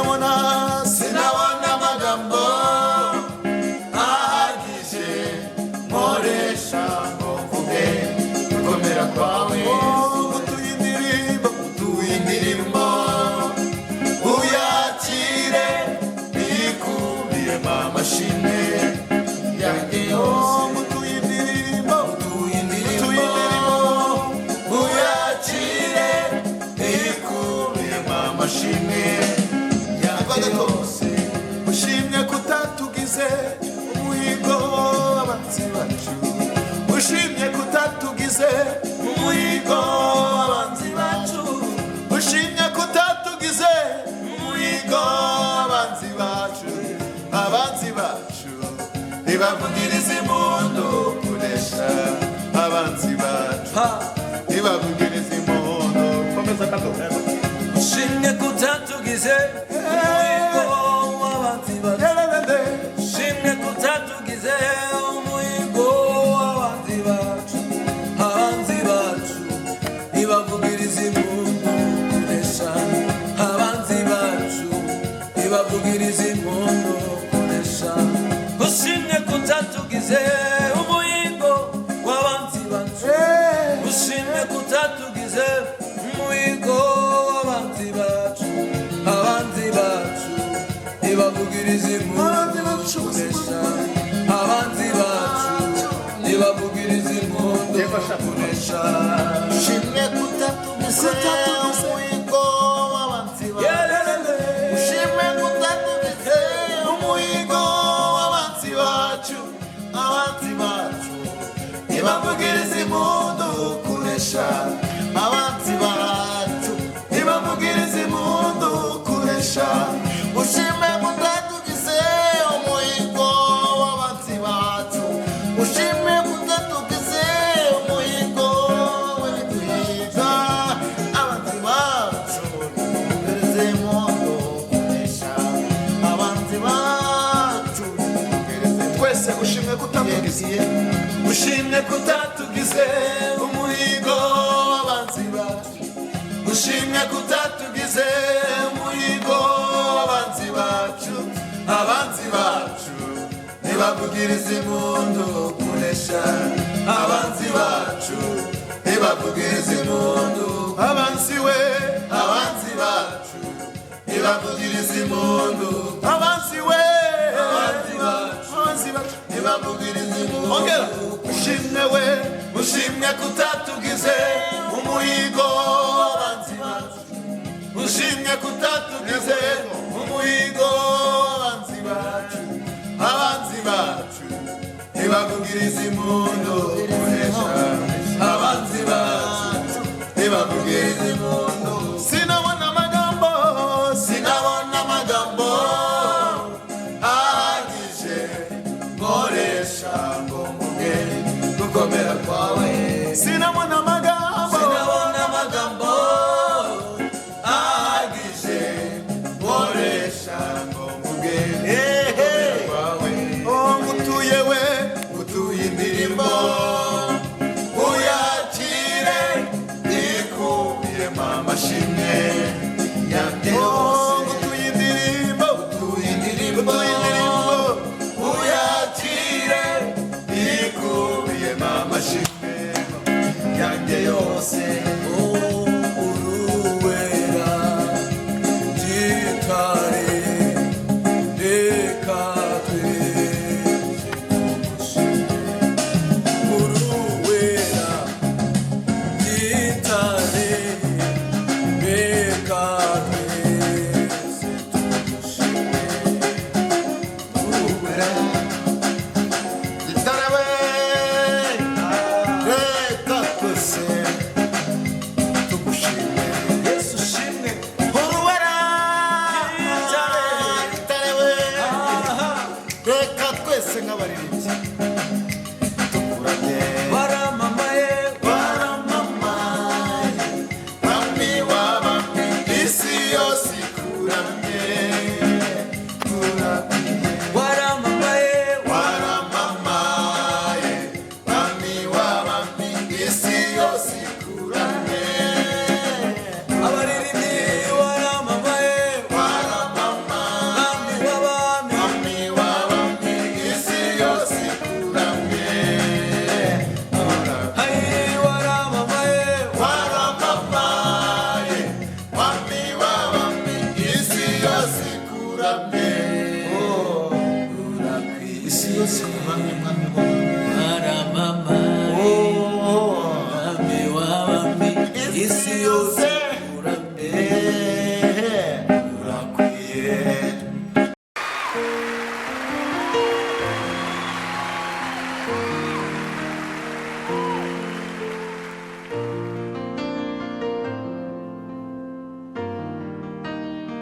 sinabona amagambo ahagije nkoresha ngo mvuge gukomera kwawe. Utuye indirimbo uyakire ikubiyemo amashimwe yanjye yose. Utuye indirimbo uyakire ikubiyemo amashimwe yanjye yose. Ushimye kutatugize umuhigo w'abanzi bacu, ushimye kutatugize umuhigo w'abanzi bacu, ushimye kutatugize umuhigo w'abanzi bacu. Abanzi bacu ntibavugirize impundu kunesha, abanzi bacu ntibavugirize impundu. Komeza kato. Ushimye kutatugize umuhigo w'abanzi bacu, ushimye kutatugize umuhigo w'abanzi bacu. Abanzi bacu ntibavugirize impundu kunesha, abanzi bacu ntibavugirize impundu kunesha. Ushimye kutatugize umuhigo w'abanzi bacu, ushimye kutatugize umuhigo w'abanzi bacu. Abanzi bacu ntibavugirize impundu kunesha, abanzi bacu ntibavugirize impundu kunesha. Ushimye kutatugize umuhigo w'abanzi bacu, ushimye kutatugize umuhigo w'abanzi bacu. Abanzi bacu ntibavugirize impundu kunesha, abanzi bacu ntibavugirize impundu kunesha. Ushimye kutatugize umuhigo w'abanzi bacu, ushimye kutatugize umuhigo w'ibitwiza. Abanzi bacu ntibavugirize impundu kunesha, abanzi bacu ntibavugirize. Twese ushimye kutatugize, ushimye kutatugize umuhigo w'abanzi bacu, ushimye kutatugize umuhigo w'abanzi bacu. Abanzi bacu ntibavugirize impundu kunesha, abanzi bacu ntibavugirize impundu. Abanzi we, abanzi bacu ntibavugirize impundu. Abanzi we, abanzi bacu ntibavugirize impundu. Ongera. Ushimye we, ushimye kutatugize umuhigo w'abanzi bacu, ushimye kutatugize umuhigo w'abanzi bacu. Abanzi bacu ntibavugirize impundu kunesha, abanzi bacu ntibavugirize impundu. Sinabona amagambo ahagije nkoresha ngo mvuge gukomera kwawe. Sinabona amagambo ahagije nkoresha ngo mvuge gukomera kwawe. Ngutuye indirimbo uyakire ikubiyemo amashimwe Thank